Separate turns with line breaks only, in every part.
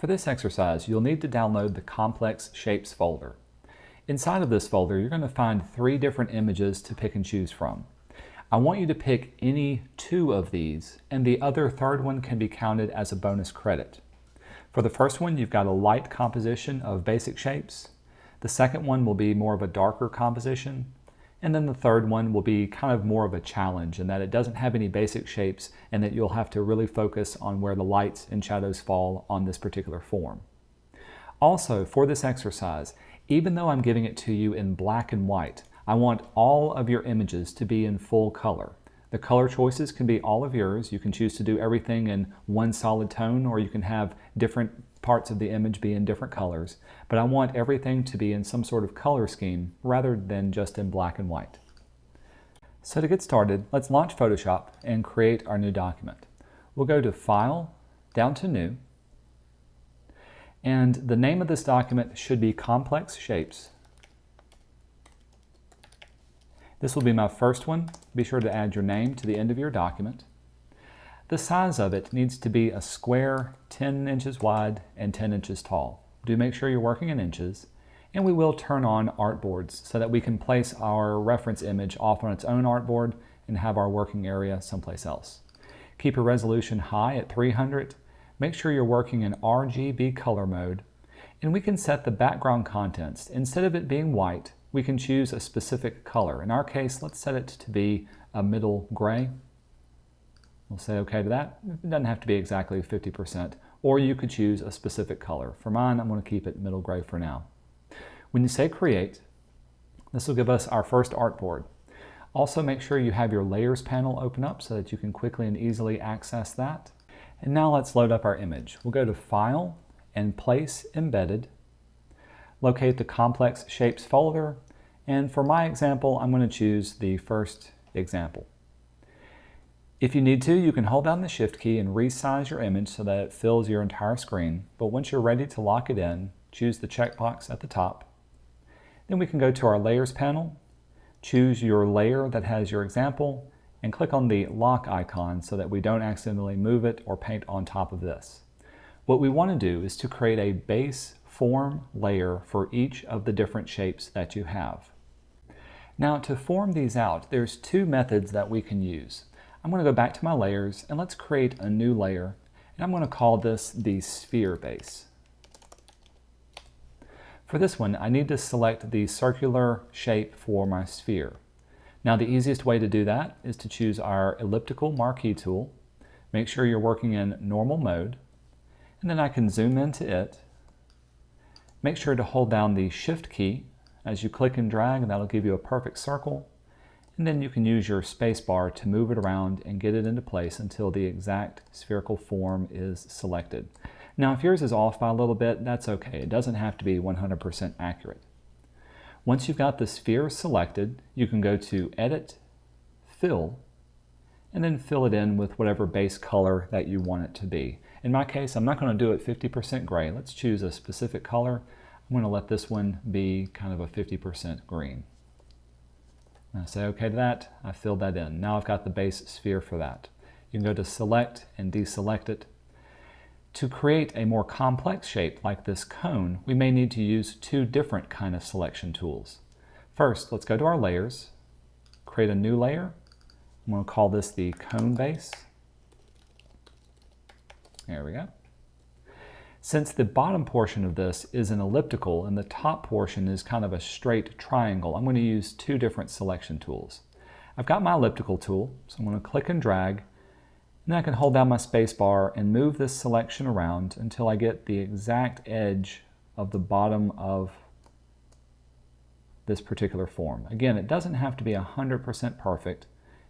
For this exercise, you'll need to download the Complex Shapes folder. Inside of this folder, you're going to find 3 different images to pick and choose from. I want you to pick any 2 of these, and the other third one can be counted as a bonus credit. For the first one, you've got a light composition of basic shapes. The second one will be more of a darker composition. And then the third one will be kind of more of a challenge in that it doesn't have any basic shapes and that you'll have to really focus on where the lights and shadows fall on this particular form. Also, for this exercise, even though I'm giving it to you in black and white, I want all of your images to be in full color. The color choices can be all of yours. You can choose to do everything in one solid tone, or you can have different parts of the image be in different colors, but I want everything to be in some sort of color scheme rather than just in black and white. So to get started, let's launch Photoshop and create our new document. We'll go to File, down to New, and the name of this document should be Complex Shapes. This will be my first one. Be sure to add your name to the end of your document. The size of it needs to be a square 10 inches wide and 10 inches tall. Do make sure you're working in inches, and we will turn on artboards so that we can place our reference image off on its own artboard and have our working area someplace else. Keep your resolution high at 300. Make sure you're working in RGB color mode, and we can set the background contents. Instead of it being white, we can choose a specific color. In our case, let's set it to be a middle gray. We'll say OK to that. It doesn't have to be exactly 50%, or you could choose a specific color. For mine, I'm going to keep it middle gray for now. When you say Create, this will give us our first artboard. Also, make sure you have your Layers panel open up so that you can quickly and easily access that. And now let's load up our image. We'll go to File and Place Embedded. Locate the Complex Shapes folder, and for my example, I'm going to choose the first example. If you need to, you can hold down the Shift key and resize your image so that it fills your entire screen, but once you're ready to lock it in, choose the checkbox at the top. Then we can go to our Layers panel, choose your layer that has your example, and click on the lock icon so that we don't accidentally move it or paint on top of this. What we want to do is to create a base form layer for each of the different shapes that you have. Now, to form these out, there's 2 methods that we can use. I'm going to go back to my layers and let's create a new layer, and I'm going to call this the sphere base. For this one, I need to select the circular shape for my sphere. Now, the easiest way to do that is to choose our Elliptical Marquee tool. Make sure you're working in normal mode, and then I can zoom into it. Make sure to hold down the Shift key as you click and drag, and that'll give you a perfect circle. And then you can use your space bar to move it around and get it into place until the exact spherical form is selected. Now, if yours is off by a little bit, that's okay. It doesn't have to be 100% accurate. Once you've got the sphere selected, you can go to Edit, Fill, and then fill it in with whatever base color that you want it to be. In my case, I'm not going to do it 50% gray. Let's choose a specific color. I'm going to let this one be kind of a 50% green. I say OK to that. I filled that in. Now I've got the base sphere for that. You can go to Select and deselect it. To create a more complex shape like this cone, we may need to use 2 different kind of selection tools. First, let's go to our layers, create a new layer. I'm going to call this the cone base. There we go. Since the bottom portion of this is an elliptical and the top portion is kind of a straight triangle, I'm going to use 2 different selection tools. I've got my elliptical tool, so I'm going to click and drag, and then I can hold down my space bar and move this selection around until I get the exact edge of the bottom of this particular form. Again, it doesn't have to be 100% perfect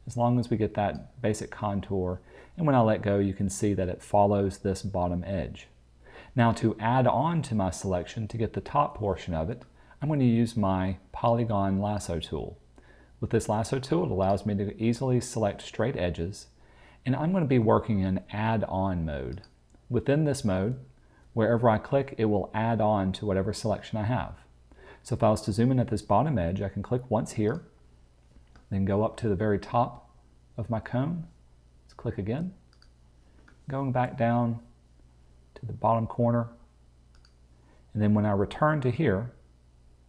as long as we get that basic contour, and when I let go you can see that it follows this bottom edge. Now, to add on to my selection to get the top portion of it, I'm going to use my Polygon Lasso tool. With this Lasso tool, it allows me to easily select straight edges, and I'm going to be working in add-on mode. Within this mode, wherever I click, it will add on to whatever selection I have. So if I was to zoom in at this bottom edge, I can click once here, then go up to the very top of my cone. Let's click again. Going back down to the bottom corner, And then when I return to here,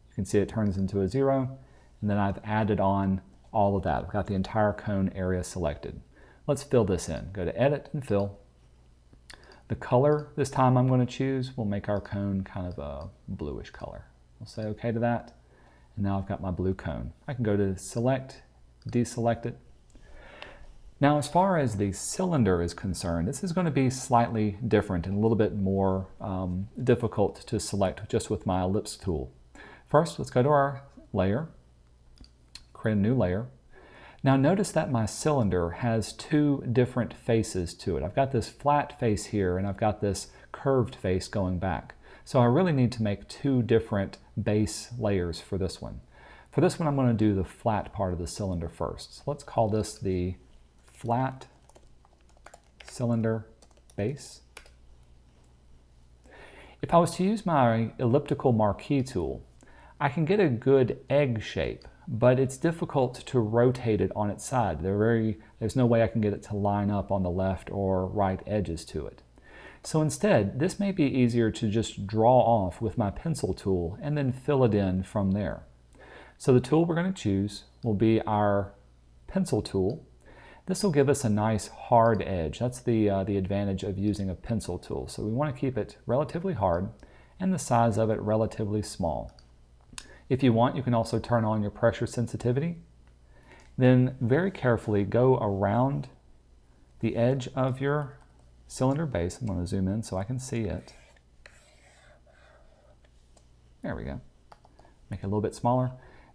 you can see it turns into a 0, and then I've added on all of that. I've got the entire cone area selected. Let's fill this in. Go to Edit and Fill. The color this time I'm going to choose will make our cone kind of a bluish color. We'll say OK to that, and now I've got my blue cone. I can go to Select, deselect it. Now as far as the cylinder is concerned, this is going to be slightly different and a little bit more difficult to select just with my ellipse tool. First, let's go to our layer, create a new layer. Now notice that my cylinder has two different faces to it. I've got this flat face here and I've got this curved face going back. So I really need to make two different base layers for this one. For this one I'm going to do the flat part of the cylinder first. So let's call this the flat cylinder base. If I was to use my elliptical marquee tool, I can get a good egg shape, but it's difficult to rotate it on its side. There's no way I can get it to line up on the left or right edges to it. So instead, this may be easier to just draw off with my pencil tool and then fill it in from there. So the tool we're going to choose will be our pencil tool. This will give us a nice hard edge. That's the advantage of using a pencil tool. So we want to keep it relatively hard and the size of it relatively small. If you want, you can also turn on your pressure sensitivity. Then very carefully go around the edge of your cylinder base. I'm going to zoom in so I can see it. There we go. Make it a little bit smaller.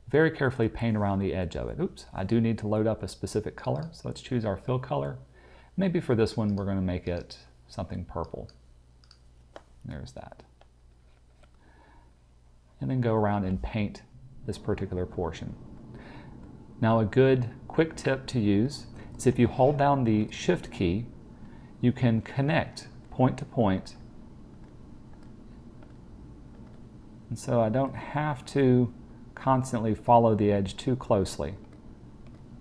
Very carefully paint around the edge of it. Oops, I do need to load up a specific color, so let's choose our fill color. Maybe for this one we're going to make it something purple. There's that. And then go around and paint this particular portion. Now a good quick tip to use is if you hold down the Shift key, you can connect point to point. And so I don't have to constantly follow the edge too closely.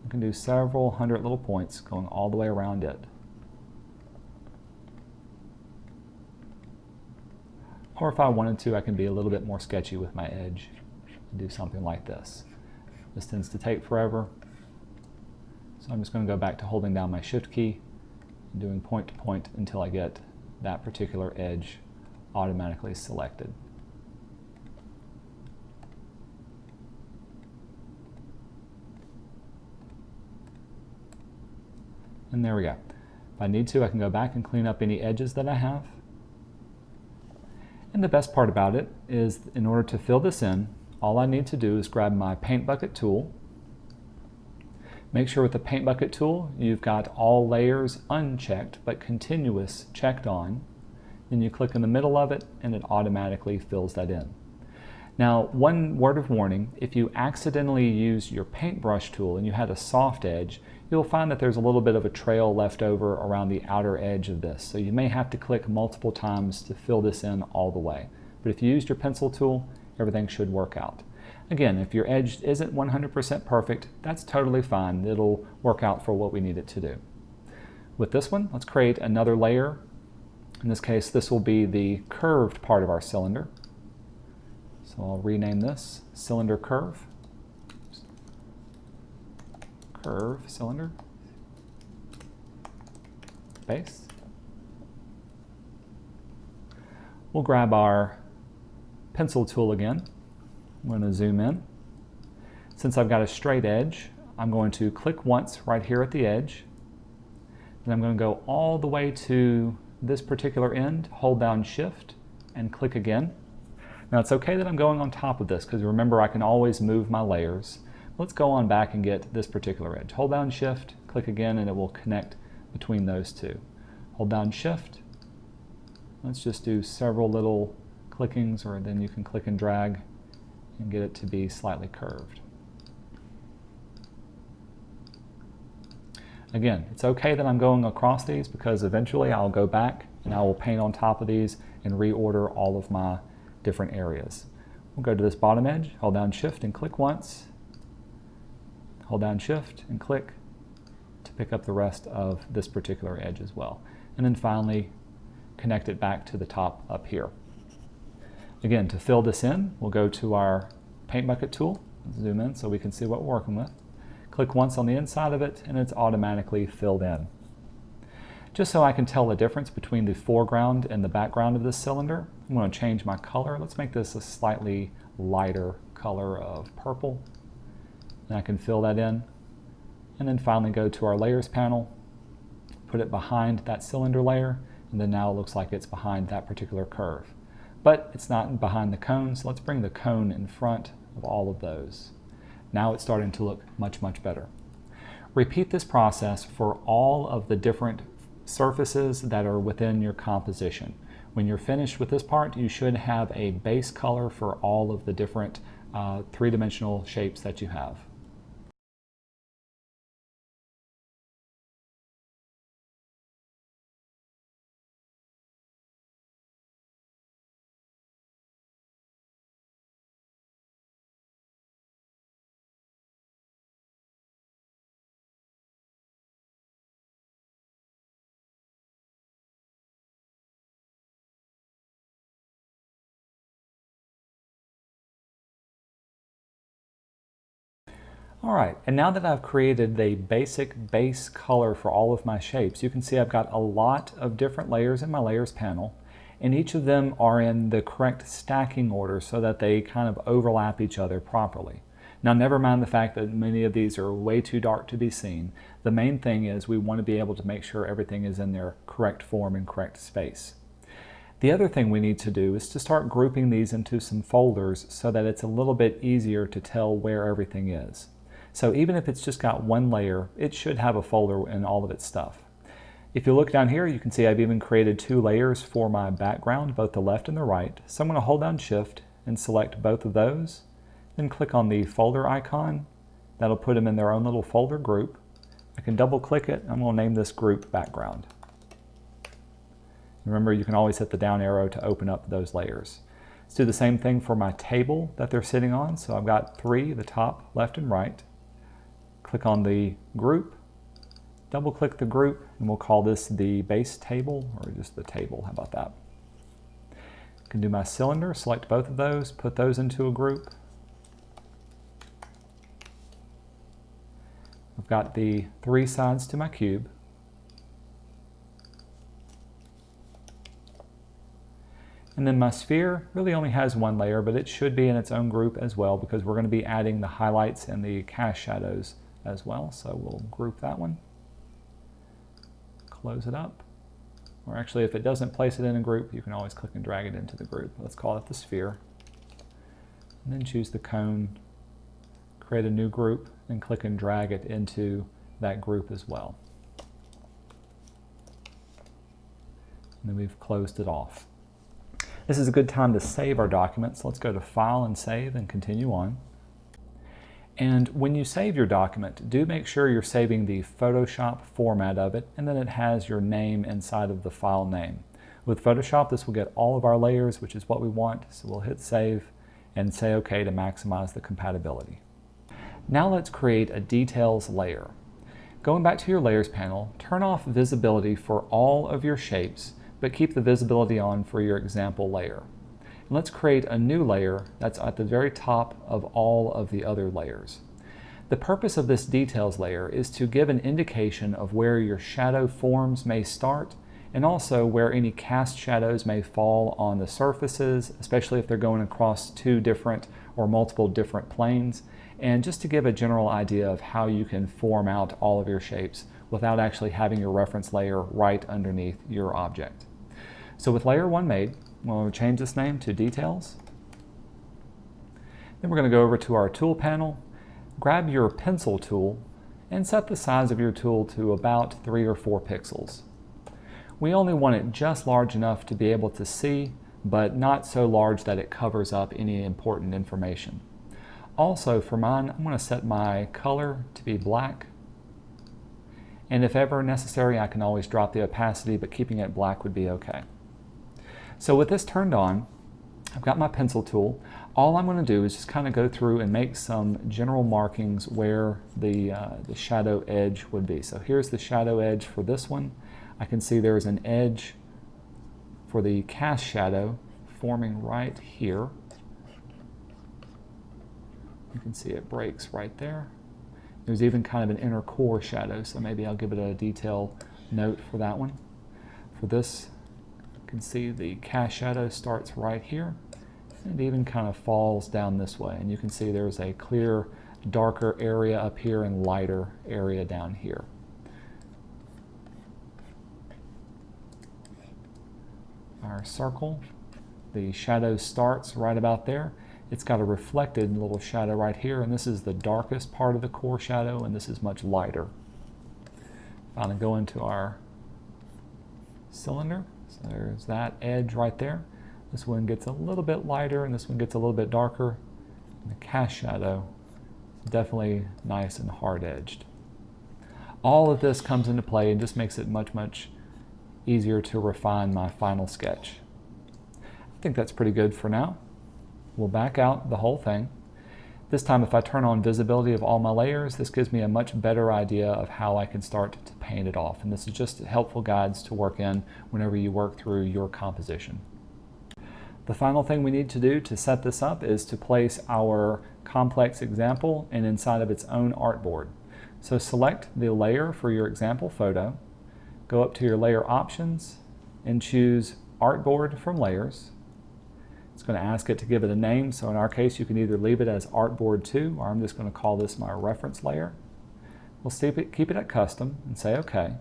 I can do several hundred little points going all the way around it. Or if I wanted to, I can be a little bit more sketchy with my edge and do something like this. This tends to take forever. So I'm just going to go back to holding down my Shift key and doing point to point until I get that particular edge automatically selected. And there we go. If I need to, I can go back and clean up any edges that I have. And the best part about it is, in order to fill this in, all I need to do is grab my paint bucket tool. Make sure with the paint bucket tool you've got all layers unchecked but continuous checked on. Then you click in the middle of it and it automatically fills that in. Now, one word of warning, if you accidentally use your paintbrush tool and you had a soft edge, you'll find that there's a little bit of a trail left over around the outer edge of this. So you may have to click multiple times to fill this in all the way. But if you used your pencil tool, everything should work out. Again, if your edge isn't 100% perfect, that's totally fine. It'll work out for what we need it to do. With this one, let's create another layer. In this case, this will be the curved part of our cylinder. So I'll rename this Cylinder Curve. Curve cylinder base. We'll grab our pencil tool again. I'm going to zoom in. Since I've got a straight edge, I'm going to click once right here at the edge. Then I'm going to go all the way to this particular end, hold down Shift, and click again. Now it's okay that I'm going on top of this because remember I can always move my layers. Let's go on back and get this particular edge. Hold down Shift, click again, and it will connect between those two. Hold down Shift. Let's just do several little clickings, or then you can click and drag and get it to be slightly curved. Again, it's okay that I'm going across these because eventually I'll go back and I will paint on top of these and reorder all of my different areas. We'll go to this bottom edge, hold down Shift and click once. Hold down Shift and click to pick up the rest of this particular edge as well. And then finally connect it back to the top up here. Again, to fill this in, we'll go to our paint bucket tool, zoom in so we can see what we're working with. Click once on the inside of it and it's automatically filled in. Just so I can tell the difference between the foreground and the background of this cylinder, I'm going to change my color. Let's make this a slightly lighter color of purple. And I can fill that in. And then finally go to our layers panel, put it behind that cylinder layer, and then now it looks like it's behind that particular curve. But it's not behind the cone, so let's bring the cone in front of all of those. Now it's starting to look much, much better. Repeat this process for all of the different surfaces that are within your composition. When you're finished with this part, you should have a base color for all of the different three-dimensional shapes that you have. Alright, and now that I've created the basic base color for all of my shapes, you can see I've got a lot of different layers in my layers panel, and each of them are in the correct stacking order so that they kind of overlap each other properly. Now never mind the fact that many of these are way too dark to be seen. The main thing is we want to be able to make sure everything is in their correct form and correct space. The other thing we need to do is to start grouping these into some folders so that it's a little bit easier to tell where everything is. So even if it's just got one layer, it should have a folder in all of its stuff. If you look down here, you can see I've even created 2 layers for my background, both the left and the right. So I'm going to hold down Shift and select both of those, then click on the folder icon. That'll put them in their own little folder group. I can double click it. I'm going to name this group background. Remember, you can always hit the down arrow to open up those layers. Let's do the same thing for my table that they're sitting on. So I've got 3, the top, left, and right. Click on the group, double click the group, and we'll call this the base table, or just the table. How about that? I can do my cylinder, select both of those, put those into a group. I've got the 3 sides to my cube. And then my sphere really only has 1 layer, but it should be in its own group as well because we're going to be adding the highlights and the cast shadows as well. So we'll group that one, close it up. Or actually, if it doesn't place it in a group, you can always click and drag it into the group. Let's call it the sphere. And then choose the cone, create a new group, and click and drag it into that group as well. And then we've closed it off. This is a good time to save our document, so let's go to File and Save and continue on. And when you save your document, do make sure you're saving the Photoshop format of it, and then it has your name inside of the file name. With Photoshop, this will get all of our layers, which is what we want, so we'll hit Save and say OK to maximize the compatibility. Now let's create a Details layer. Going back to your Layers panel, turn off visibility for all of your shapes, but keep the visibility on for your example layer. And let's create a new layer that's at the very top of all of the other layers. The purpose of this details layer is to give an indication of where your shadow forms may start and also where any cast shadows may fall on the surfaces, especially if they're going across 2 different or multiple different planes, and just to give a general idea of how you can form out all of your shapes without actually having your reference layer right underneath your object. So with layer 1 made, we'll change this name to Details. Then we're going to go over to our tool panel, grab your pencil tool, and set the size of your tool to about 3 or 4 pixels. We only want it just large enough to be able to see, but not so large that it covers up any important information. Also for mine, I'm going to set my color to be black. And if ever necessary, I can always drop the opacity, but keeping it black would be okay. So with this turned on, I've got my pencil tool. All I'm going to do is just kind of go through and make some general markings where the shadow edge would be. So here's the shadow edge for this one. I can see there's an edge for the cast shadow forming right here. You can see it breaks right there. There's even kind of an inner core shadow, so maybe I'll give it a detail note for that one. For this, you can see the cast shadow starts right here and even kind of falls down this way. And you can see there's a clear, darker area up here and lighter area down here. Our circle, the shadow starts right about there. It's got a reflected little shadow right here, and this is the darkest part of the core shadow, and this is much lighter. Finally go into our cylinder. So there's that edge right there. This one gets a little bit lighter, and this one gets a little bit darker. And the cast shadow is definitely nice and hard-edged. All of this comes into play and just makes it much, much easier to refine my final sketch. I think that's pretty good for now. We'll back out the whole thing. This time if I turn on visibility of all my layers, this gives me a much better idea of how I can start to paint it off. And this is just helpful guides to work in whenever you work through your composition. The final thing we need to do to set this up is to place our complex example and inside of its own artboard. So select the layer for your example photo, go up to your layer options and choose artboard from layers. It's going to ask it to give it a name, so in our case you can either leave it as artboard 2 or I'm just going to call this my reference layer. We'll keep it at custom and say OK.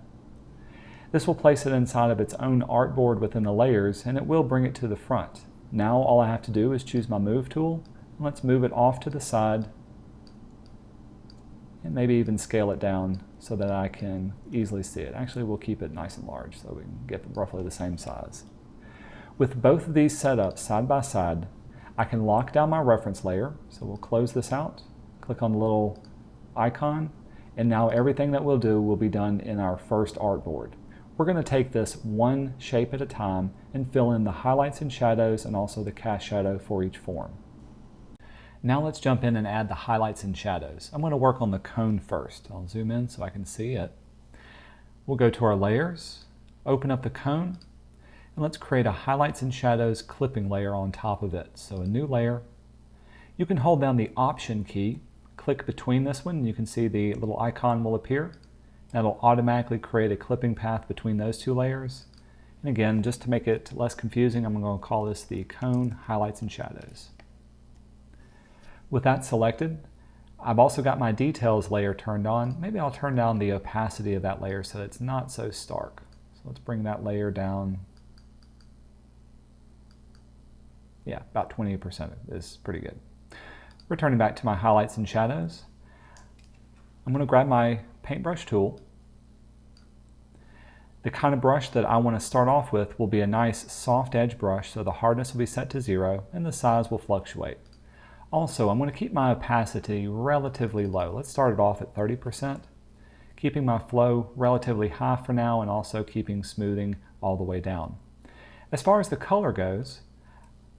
This will place it inside of its own artboard within the layers and it will bring it to the front. Now all I have to do is choose my move tool and let's move it off to the side and maybe even scale it down so that I can easily see it. Actually, we'll keep it nice and large so we can get roughly the same size. With both of these set up side by side, I can lock down my reference layer. So we'll close this out, click on the little icon, and now everything that we'll do will be done in our first artboard. We're going to take this one shape at a time and fill in the highlights and shadows and also the cast shadow for each form. Now let's jump in and add the highlights and shadows. I'm going to work on the cone first. I'll zoom in so I can see it. We'll go to our layers, open up the cone, and let's create a highlights and shadows clipping layer on top of it. So a new layer. You can hold down the Option key, click between this one, and you can see the little icon will appear. That'll automatically create a clipping path between those two layers. And again, just to make it less confusing, I'm going to call this the cone highlights and shadows. With that selected, I've also got my details layer turned on. Maybe I'll turn down the opacity of that layer so that it's not so stark. So let's bring that layer down. Yeah, about 20% is pretty good. Returning back to my highlights and shadows, I'm going to grab my paintbrush tool. The kind of brush that I want to start off with will be a nice soft edge brush, so the hardness will be set to 0 and the size will fluctuate. Also, I'm going to keep my opacity relatively low. Let's start it off at 30%, keeping my flow relatively high for now and also keeping smoothing all the way down. As far as the color goes,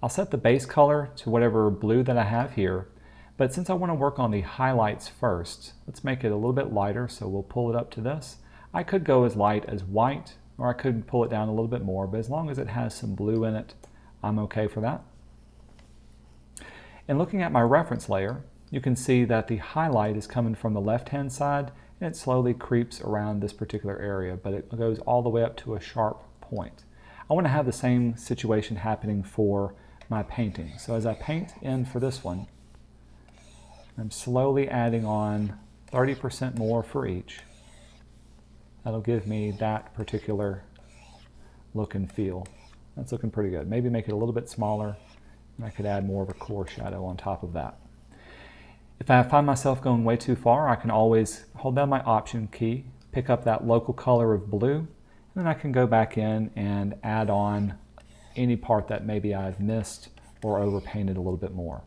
I'll set the base color to whatever blue that I have here, but since I want to work on the highlights first, let's make it a little bit lighter, so we'll pull it up to this. I could go as light as white, or I could pull it down a little bit more, but as long as it has some blue in it, I'm okay for that. And looking at my reference layer, you can see that the highlight is coming from the left-hand side, and it slowly creeps around this particular area, but it goes all the way up to a sharp point. I want to have the same situation happening for my painting. So as I paint in for this one, I'm slowly adding on 30% more for each. That'll give me that particular look and feel. That's looking pretty good. Maybe make it a little bit smaller, and I could add more of a core shadow on top of that. If I find myself going way too far, I can always hold down my Option key, pick up that local color of blue, and then I can go back in and add on any part that maybe I've missed or overpainted a little bit more.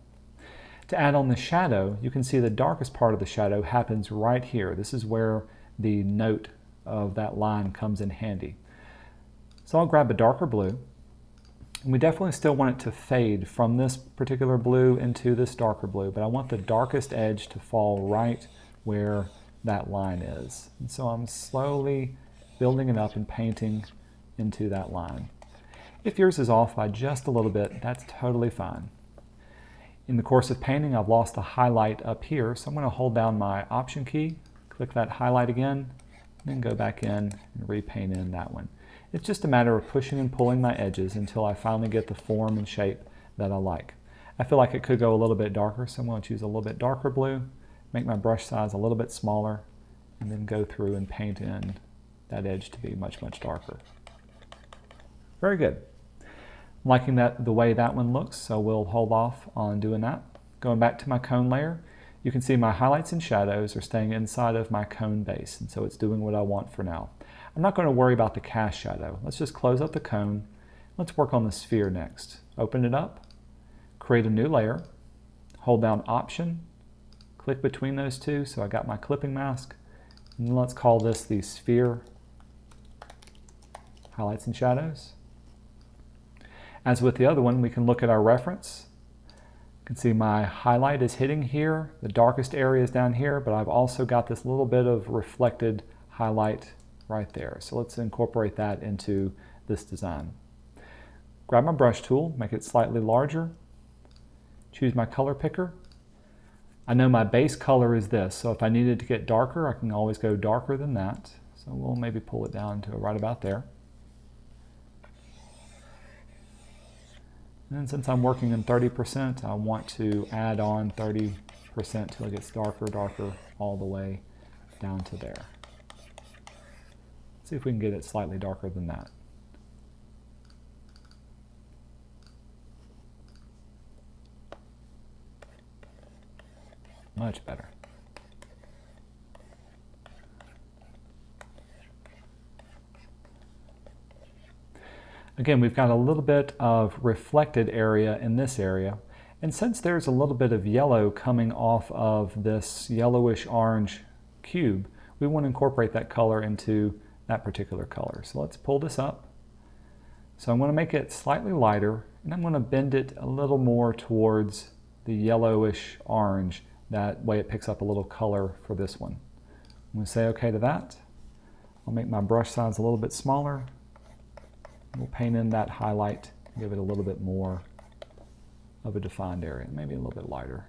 To add on the shadow, you can see the darkest part of the shadow happens right here. This is where the note of that line comes in handy. So I'll grab a darker blue, and we definitely still want it to fade from this particular blue into this darker blue, but I want the darkest edge to fall right where that line is. And so I'm slowly building it up and painting into that line. If yours is off by just a little bit, that's totally fine. In the course of painting, I've lost the highlight up here, so I'm going to hold down my Option key, click that highlight again, then go back in and repaint in that one. It's just a matter of pushing and pulling my edges until I finally get the form and shape that I like. I feel like it could go a little bit darker, so I'm going to choose a little bit darker blue, make my brush size a little bit smaller, and then go through and paint in that edge to be much, much darker. Very good. I'm liking the way that one looks, so we'll hold off on doing that. Going back to my cone layer, you can see my highlights and shadows are staying inside of my cone base, and so it's doing what I want for now. I'm not going to worry about the cast shadow. Let's just close up the cone. Let's work on the sphere next. Open it up, create a new layer, hold down Option, click between those two, so I got my clipping mask, and let's call this the sphere highlights and shadows. As with the other one, we can look at our reference. You can see my highlight is hitting here, the darkest area is down here, but I've also got this little bit of reflected highlight right there. So let's incorporate that into this design. Grab my brush tool, make it slightly larger, choose my color picker. I know my base color is this, so if I needed to get darker, I can always go darker than that. So we'll maybe pull it down to right about there. And since I'm working in 30%, I want to add on 30% till it gets darker, darker, all the way down to there. See if we can get it slightly darker than that. Much better. Again, we've got a little bit of reflected area in this area, and since there's a little bit of yellow coming off of this yellowish orange cube, we want to incorporate that color into that particular color. So let's pull this up. So I'm going to make it slightly lighter, and I'm going to bend it a little more towards the yellowish orange. That way it picks up a little color for this one. I'm going to say OK to that. I'll make my brush size a little bit smaller. We'll paint in that highlight, give it a little bit more of a defined area, maybe a little bit lighter.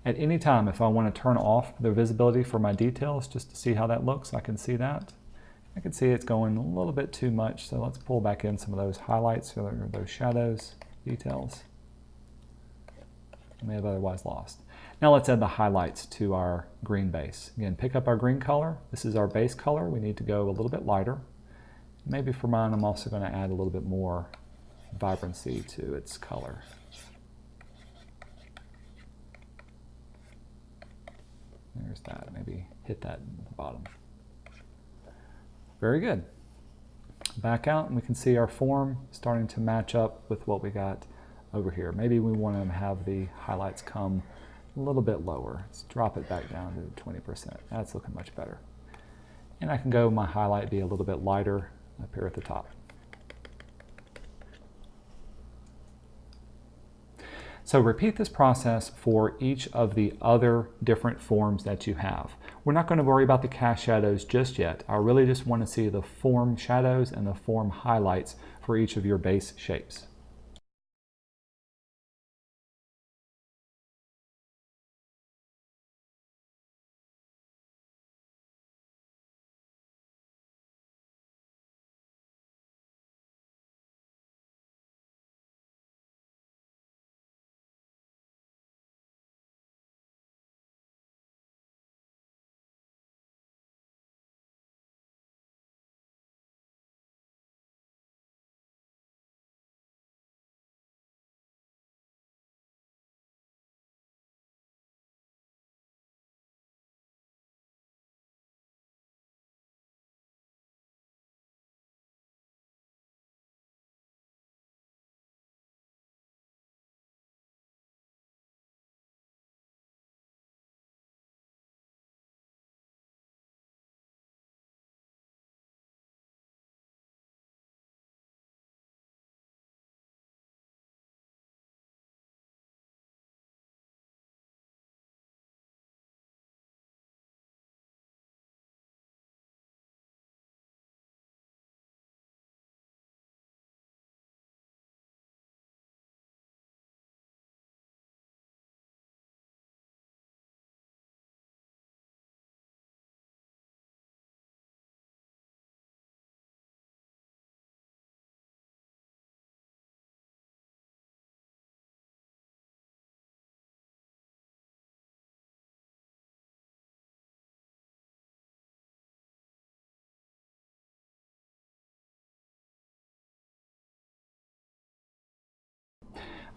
At any time, if I want to turn off the visibility for my details just to see how that looks, I can see that. I can see it's going a little bit too much, so let's pull back in some of those highlights or those shadows, details I may have otherwise lost. Now let's add the highlights to our green base. Again, pick up our green color. This is our base color. We need to go a little bit lighter. Maybe for mine, I'm also going to add a little bit more vibrancy to its color. There's that. Maybe hit that at the bottom. Very good. Back out and we can see our form starting to match up with what we got over here. Maybe we want to have the highlights come a little bit lower. Let's drop it back down to 20%. That's looking much better. And I can go my highlight be a little bit lighter up here at the top. So repeat this process for each of the other different forms that you have. We're not going to worry about the cast shadows just yet. I really just want to see the form shadows and the form highlights for each of your base shapes.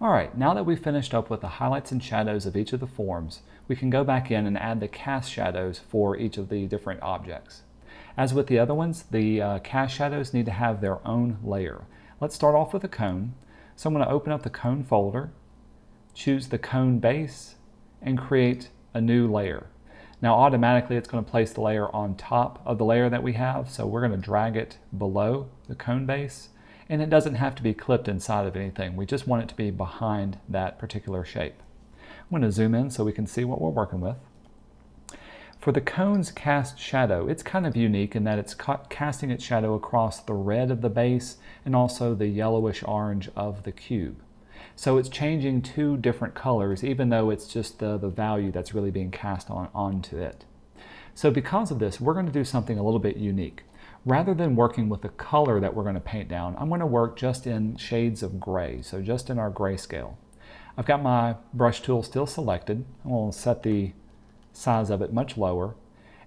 All right, now that we've finished up with the highlights and shadows of each of the forms, we can go back in and add the cast shadows for each of the different objects. As with the other ones, the cast shadows need to have their own layer. Let's start off with a cone. So I'm going to open up the cone folder, choose the cone base, and create a new layer. Now automatically it's going to place the layer on top of the layer that we have, so we're going to drag it below the cone base, and it doesn't have to be clipped inside of anything. We just want it to be behind that particular shape. I'm going to zoom in so we can see what we're working with. For the cone's cast shadow, it's kind of unique in that it's casting its shadow across the red of the base and also the yellowish orange of the cube. So it's changing two different colors, even though it's just the value that's really being cast onto it. So because of this, we're going to do something a little bit unique. Rather than working with the color that we're going to paint down, I'm going to work just in shades of gray, so just in our grayscale. I've got my brush tool still selected. I'm going to set the size of it much lower.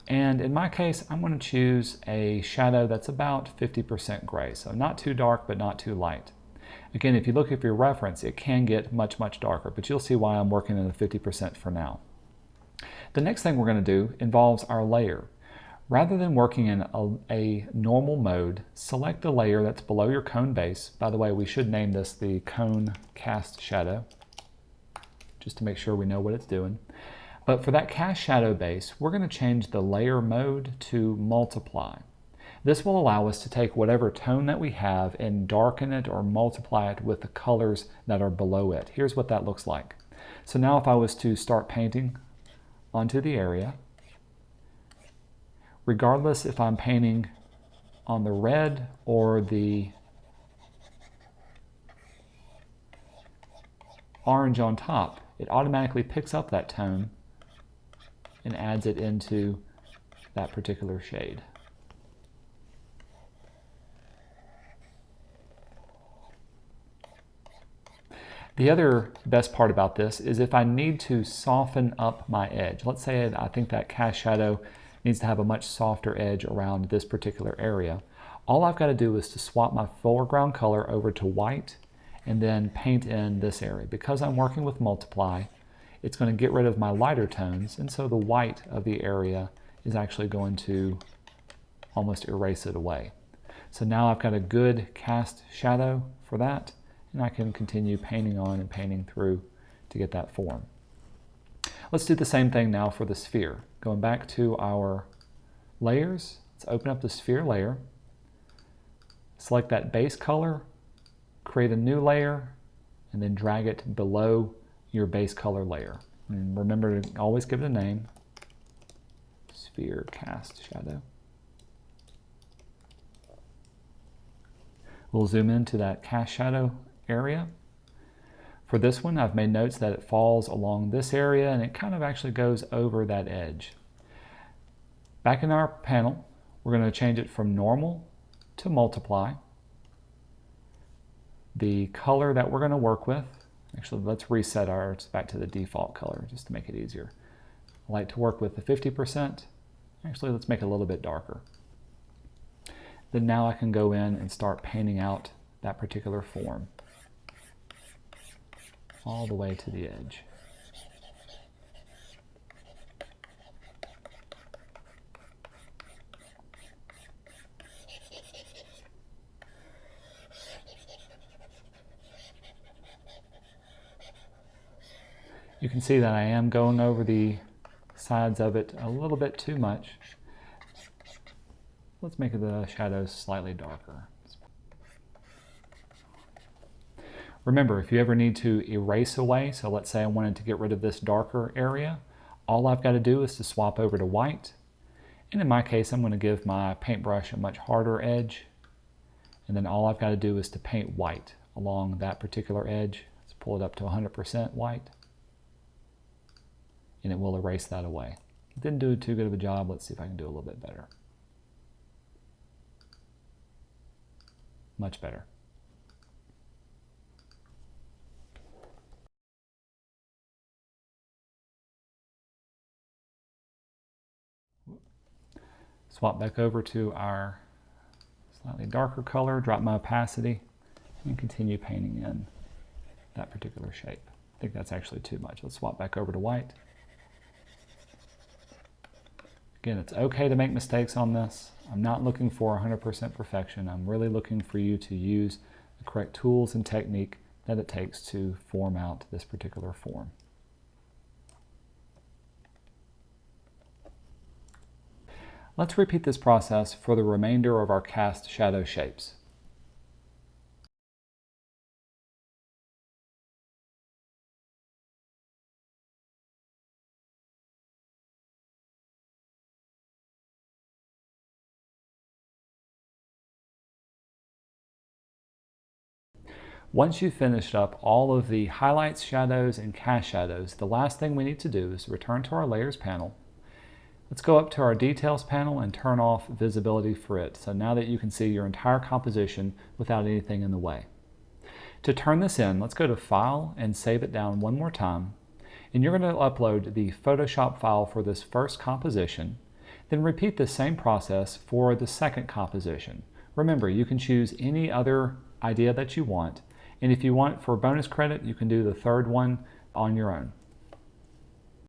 And in my case, I'm going to choose a shadow that's about 50% gray, so not too dark but not too light. Again, if you look at your reference, it can get much, much darker, but you'll see why I'm working in the 50% for now. The next thing we're going to do involves our layer. Rather than working in a normal mode, select the layer that's below your cone base. By the way, we should name this the cone cast shadow, just to make sure we know what it's doing. But for that cast shadow base, we're going to change the layer mode to multiply. This will allow us to take whatever tone that we have and darken it or multiply it with the colors that are below it. Here's what that looks like. So now if I was to start painting onto the area, regardless if I'm painting on the red or the orange on top, it automatically picks up that tone and adds it into that particular shade. The other best part about this is if I need to soften up my edge. Let's say I think that cast shadow needs to have a much softer edge around this particular area. All I've got to do is to swap my foreground color over to white and then paint in this area. Because I'm working with multiply, it's going to get rid of my lighter tones, and so the white of the area is actually going to almost erase it away. So now I've got a good cast shadow for that, and I can continue painting on and painting through to get that form. Let's do the same thing now for the sphere. Going back to our layers, let's open up the sphere layer, select that base color, create a new layer, and then drag it below your base color layer. And remember to always give it a name, sphere cast shadow. We'll zoom into that cast shadow area. For this one, I've made notes that it falls along this area and it kind of actually goes over that edge. Back in our panel, we're going to change it from normal to multiply. The color that we're going to work with, actually let's reset ours back to the default color just to make it easier. I like to work with the 50%. Actually, let's make it a little bit darker. Then now I can go in and start painting out that particular form all the way to the edge. You can see that I am going over the sides of it a little bit too much. Let's make the shadows slightly darker. Remember, if you ever need to erase away, so let's say I wanted to get rid of this darker area, all I've got to do is to swap over to white. And in my case, I'm going to give my paintbrush a much harder edge. And then all I've got to do is to paint white along that particular edge. Let's pull it up to 100% white. And it will erase that away. Didn't do too good of a job. Let's see if I can do a little bit better. Much better. Swap back over to our slightly darker color, drop my opacity, and continue painting in. that particular shape. I think that's actually too much. Let's swap back over to white. Again, it's okay to make mistakes on this. I'm not looking for 100% perfection. I'm really looking for you to use the correct tools and technique that it takes to form out this particular form. Let's repeat this process for the remainder of our cast shadow shapes. Once you've finished up all of the highlights, shadows, and cast shadows, the last thing we need to do is return to our Layers panel. Let's go up to our Details panel and turn off visibility for it. So now that you can see your entire composition without anything in the way. To turn this in, let's go to File and save it down one more time. And you're going to upload the Photoshop file for this first composition. Then repeat the same process for the second composition. Remember, you can choose any other idea that you want. And if you want for bonus credit, you can do the third one on your own.